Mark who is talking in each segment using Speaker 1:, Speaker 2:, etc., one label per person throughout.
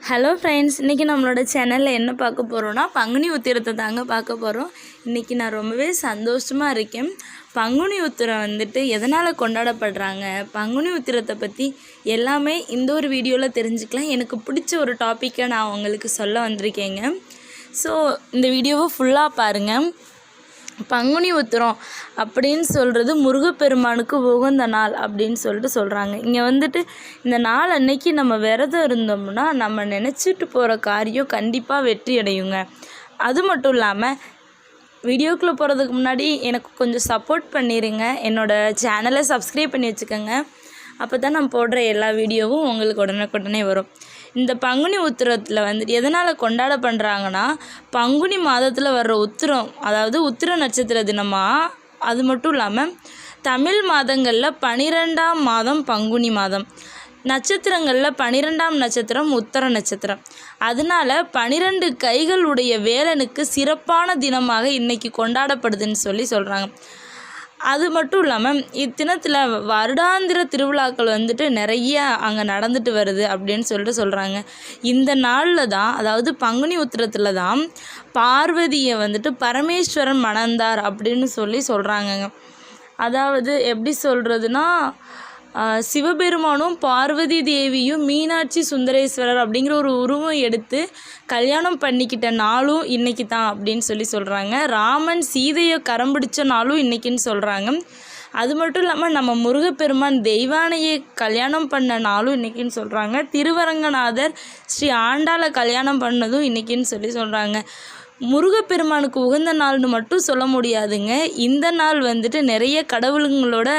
Speaker 1: Hello friends, இன்றைக்கி நம்மளோட சேனலில் என்ன பார்க்க போகிறோன்னா பங்குனி உத்திரத்தை தாங்க பார்க்க போகிறோம். இன்றைக்கி நான் ரொம்பவே சந்தோஷமாக இருக்கேன். பங்குனி உத்திரம் எதனால் கொண்டாடப்படுறாங்க, பங்குனி உத்திரத்தை பற்றி எல்லாமே இந்த ஒரு வீடியோவில் தெரிஞ்சுக்கலாம். எனக்கு பிடிச்ச ஒரு டாப்பிக்கை நான் உங்களுக்கு சொல்ல வந்திருக்கேங்க. ஸோ இந்த வீடியோவை ஃபுல்லாக பாருங்கள். பங்குனி உத்திரம் அப்படின்னு சொல்கிறது முருகப்பெருமானுக்கு உகந்த நாள் அப்படின்னு சொல்கிறாங்க. இங்கே இந்த நாள் அன்னைக்கு நம்ம விரதம் இருந்தோம்னா நம்ம நினச்சிட்டு போகிற காரியம் கண்டிப்பாக வெற்றி அடையுங்க. அது மட்டும் இல்லாமல் வீடியோக்குள்ளே போகிறதுக்கு முன்னாடி எனக்கு கொஞ்சம் சப்போர்ட் பண்ணிடுங்க. என்னோடய சேனலை சப்ஸ்கிரைப் பண்ணி வச்சுக்கோங்க. அப்போ தான் நான் போடுற எல்லா வீடியோவும் உங்களுக்கு உடனுக்குடனே வரும். இந்த பங்குனி உத்திரத்தில் எதனால் கொண்டாட பண்ணுறாங்கன்னா, பங்குனி மாதத்தில் வர்ற உத்திரம், அதாவது உத்திர நட்சத்திர தினமாக. அது மட்டும் இல்லாமல் தமிழ் மாதங்களில் 12ஆம் மாதம் பங்குனி மாதம், நட்சத்திரங்களில் 12ஆம் நட்சத்திரம் உத்தர நட்சத்திரம். அதனால் 12 கைகளுடைய வேலனுக்கு சிறப்பான தினமாக இன்றைக்கி கொண்டாடப்படுதுன்னு சொல்கிறாங்க. அது மட்டும் இல்லாமல் இத்தினத்தில் வருடாந்திர திருவிழாக்கள் நிறைய அங்கே நடந்துட்டு வருது அப்படின்னு சொல்கிறாங்க. இந்த நாளில் தான், அதாவது பங்குனி உத்திரத்தில் தான் பார்வதியை பரமேஸ்வரன் மணந்தார் அப்படின்னு சொல்கிறாங்கங்க. அதாவது எப்படி சொல்கிறதுனா, சிவபெருமானும் பார்வதி தேவியும் மீனாட்சி சுந்தரேஸ்வரர் அப்படிங்கிற ஒரு உருவம் எடுத்து கல்யாணம் பண்ணிக்கிட்ட நாளும் இன்றைக்கி தான் அப்படின்னு சொல்கிறாங்க. ராமன் சீதையை கரம் பிடிச்ச நாளும் இன்றைக்கின்னு சொல்கிறாங்க. அது மட்டும் இல்லாமல் நம்ம முருகப்பெருமான் தெய்வானையை கல்யாணம் பண்ண நாளும் இன்றைக்கின்னு சொல்கிறாங்க. திருவரங்கநாதர் ஸ்ரீ ஆண்டாளை கல்யாணம் பண்ணதும் இன்றைக்கின்னு சொல்கிறாங்க. முருகப்பெருமானுக்கு உகந்த நாள்னு மட்டும் சொல்ல முடியாதுங்க. இந்த நாள் நிறைய கடவுளுங்களோட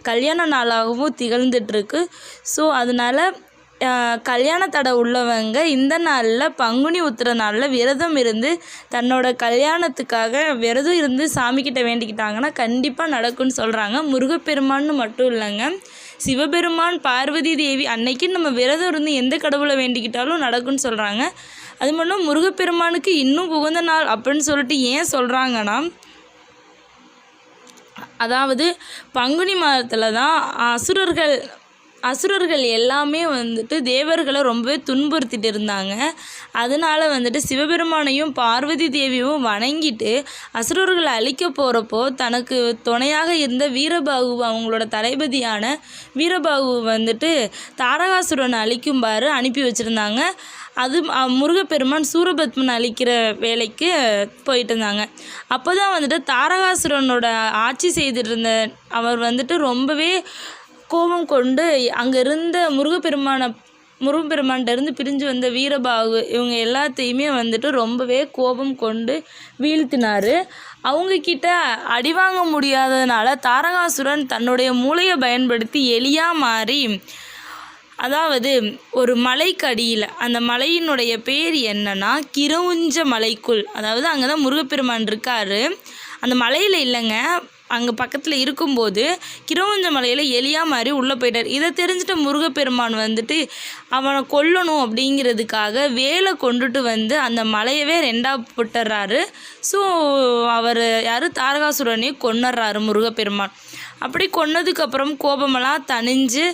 Speaker 1: கல்யாண நாளாகவும் திகழ்ந்துட்டுருக்கு. ஸோ அதனால் கல்யாண தடை உள்ளவங்க இந்த நாளில் பங்குனி உத்திர நாளில் விரதம் இருந்து தன்னோட கல்யாணத்துக்காக விரதம் இருந்து சாமிக்கிட்ட வேண்டிக்கிட்டாங்கன்னா கண்டிப்பாக நடக்கும்னு சொல்கிறாங்க. முருகப்பெருமான்னு மட்டும் இல்லைங்க, சிவபெருமான் பார்வதி தேவி அன்னைக்கு நம்ம விரதம் இருந்து எந்த கடவுளை வேண்டிக்கிட்டாலும் நடக்கும்னு சொல்கிறாங்க. அது மட்டும் முருகப்பெருமானுக்கு இன்னும் உகந்த நாள் அப்படின்னு ஏன் சொல்கிறாங்கன்னா, அதாவது பங்குனி மாதத்தில் தான் அசுரர்கள் எல்லாமே தேவர்களை ரொம்பவே துன்புறுத்திட்டு இருந்தாங்க. அதனால் சிவபெருமானையும் பார்வதி தேவியும் வணங்கிட்டு அசுரர்களை அழிக்க போகிறப்போ தனக்கு துணையாக இருந்த வீரபாகு, அவங்களோட தளபதியான வீரபாகு தாரகாசுரனை அழிக்கும்பாரு அனுப்பி வச்சுருந்தாங்க. அது முருகப்பெருமான் சூரபத்மன் அழிக்கிற வேலைக்கு போயிட்டு இருந்தாங்க. அப்போ தான் தாரகாசுரனோட ஆட்சி செய்துட்டு இருந்த அவர் ரொம்பவே கோபம் கொண்டு அங்கே இருந்த முருகப்பெருமான்கிட்ட இருந்து பிரிஞ்சு வந்த வீரபாகு இவங்க எல்லாத்தையுமே ரொம்பவே கோபம் கொண்டு வீழ்த்தினார். அவங்கக்கிட்ட அடிவாங்க முடியாததுனால தாரகாசுரன் தன்னுடைய மூளையை பயன்படுத்தி எலியாக மாறி, அதாவது ஒரு மலைக்கடியில், அந்த மலையினுடைய பேர் என்னன்னா கிரவுஞ்ச மலைக்குள், அதாவது அங்கே தான் முருகப்பெருமான் இருக்கார். அந்த மலையில் இல்லைங்க, அங்கே பக்கத்தில் இருக்கும்போது கிரவுஞ்ச மலையில் எலியாக மாதிரி உள்ளே போயிட்டார். இதை தெரிஞ்சுட்டு முருகப்பெருமான் அவனை கொல்லணும் அப்படிங்கிறதுக்காக வேலை கொண்டுட்டு அந்த மலையவே 2ஆக போட்டுறாரு. ஸோ அவர் தாரகாசுரனையும் கொன்னுறாரு முருகப்பெருமான். அப்படி கொன்னதுக்கப்புறம் கோபமெல்லாம் தணிஞ்சு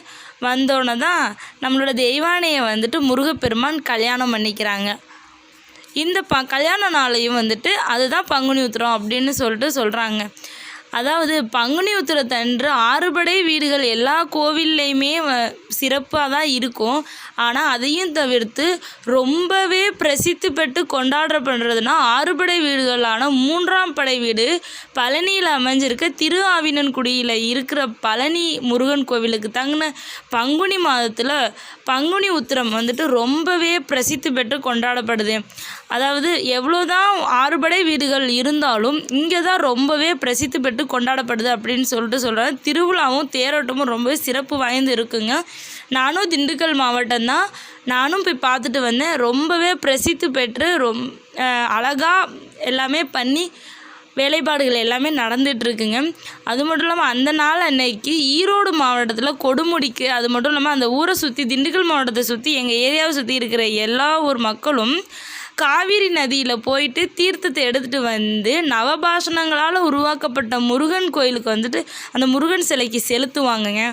Speaker 1: வந்தோடனே தான் நம்மளோட தெய்வானையை முருகப்பெருமான் கல்யாணம் பண்ணிக்கிறாங்க. இந்த கல்யாண நாளையும் அதுதான் பங்குனி உத்திரம் அப்படின்னு சொல்கிறாங்க. அதாவது பங்குனி உத்திரத்தன்று 6 படை வீடுகள் எல்லா கோவில்லையுமே சிறப்பாக தான் இருக்கும். ஆனால் அதையும் தவிர்த்து ரொம்பவே பிரசித்தி பெற்று கொண்டாடப்படுறதுனா 6 படை வீடுகளான 3ஆம் படை வீடு பழனியில் அமைஞ்சிருக்க திரு ஆவினன்குடியில் இருக்கிற பழனி முருகன் கோவிலுக்கு தங்கின பங்குனி மாதத்தில் பங்குனி உத்திரம் ரொம்பவே பிரசித்தி பெற்று கொண்டாடப்படுது. அதாவது எவ்வளோதான் 6 படை வீடுகள் இருந்தாலும் இங்கே தான் ரொம்பவே பிரசித்தி பெற்று கொண்டாடப்படுது அப்படின்னு சொல்கிறாங்க. திருவிழாவும் தேரோட்டமும் ரொம்பவே சிறப்பு வாய்ந்து இருக்குங்க. நானும் திண்டுக்கல் மாவட்டம் தான், நானும் போய் பார்த்துட்டு வந்தேன். ரொம்பவே பிரசித்தி பெற்று அழகாக எல்லாமே பண்ணி வேலைப்பாடுகள் எல்லாமே நடந்துகிட்ருக்குங்க. அது மட்டும் இல்லாமல் அந்த நாள் அன்னைக்கு ஈரோடு மாவட்டத்தில் கொடுமுடிக்கு, அது மட்டும் இல்லாமல் அந்த ஊரை சுற்றி திண்டுக்கல் மாவட்டத்தை சுற்றி எங்கள் ஏரியாவை சுற்றி இருக்கிற எல்லா ஊர் மக்களும் காவிரி நதியில் போயிட்டு தீர்த்தத்தை எடுத்துகிட்டு நவபாஷணங்களால் உருவாக்கப்பட்ட முருகன் கோயிலுக்கு அந்த முருகன் சிலைக்கு செலுத்துவாங்கங்க.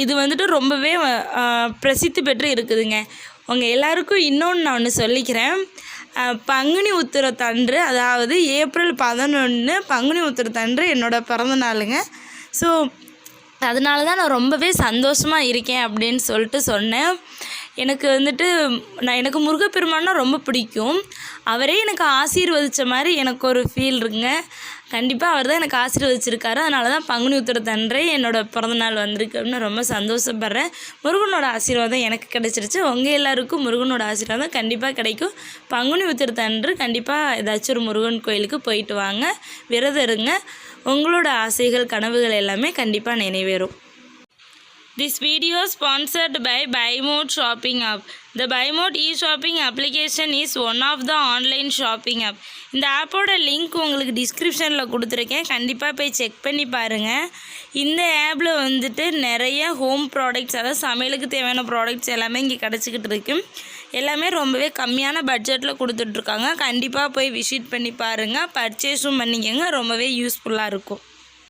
Speaker 1: இது ரொம்பவே பிரசித்தி பெற்று இருக்குதுங்க. உங்கள் எல்லாருக்கும் இன்னொன்று நான் ஒன்று சொல்லிக்கிறேன். பங்குனி உத்திரத்தன்று, அதாவது ஏப்ரல் 11 பங்குனி உத்திரத்தன்று என்னோடய பிறந்த நாளுங்க. ஸோ அதனால தான் நான் ரொம்பவே சந்தோஷமாக இருக்கேன் அப்படின்னு சொல்லிட்டு சொன்னேன். எனக்கு வந்துட்டு எனக்கு முருகப்பெருமான்னா ரொம்ப பிடிக்கும். அவரே எனக்கு ஆசீர்வதித்த மாதிரி எனக்கு ஒரு ஃபீல் இருக்குங்க. கண்டிப்பாக அவர் தான் எனக்கு ஆசீர்வதிச்சிருக்காரு. அதனால தான் பங்குனி உத்திரத்தன்றே என்னோடய பிறந்தநாள் வந்திருக்கு அப்படின்னு ரொம்ப சந்தோஷப்படுறேன். முருகனோட ஆசீர்வாதம் எனக்கு கிடைச்சிருச்சு. உங்கள் எல்லாருக்கும் முருகனோட ஆசீர்வாதம் கண்டிப்பாக கிடைக்கும். பங்குனி உத்திரத்தன்று கண்டிப்பாக ஏதாச்சும் ஒரு முருகன் கோயிலுக்கு போயிட்டு வாங்க, விரதம் இருங்க. உங்களோட ஆசைகள் கனவுகள் எல்லாமே கண்டிப்பாக நிறைவேறும். This video is sponsored by BuyMode Shopping App. The BuyMode e-shopping application is one of the online shopping app. இந்த ஆப்போட லிங்க் உங்களுக்கு டிஸ்கிரிப்ஷனில் கொடுத்துருக்கேன். கண்டிப்பாக போய் செக் பண்ணி பாருங்கள். இந்த ஆப்பில் வந்துட்டு நிறைய ஹோம் ப்ராடக்ட்ஸ், அதாவது சமையலுக்கு தேவையான ப்ராடக்ட்ஸ் எல்லாமே இங்கே கிடச்சிக்கிட்டு இருக்கு. எல்லாமே ரொம்பவே கம்மியான பட்ஜெட்டில் கொடுத்துட்ருக்காங்க. கண்டிப்பாக போய் விசிட் பண்ணி பாருங்கள், பர்ச்சேஸும் பண்ணிக்கோங்க. ரொம்பவே யூஸ்ஃபுல்லாக இருக்கும்.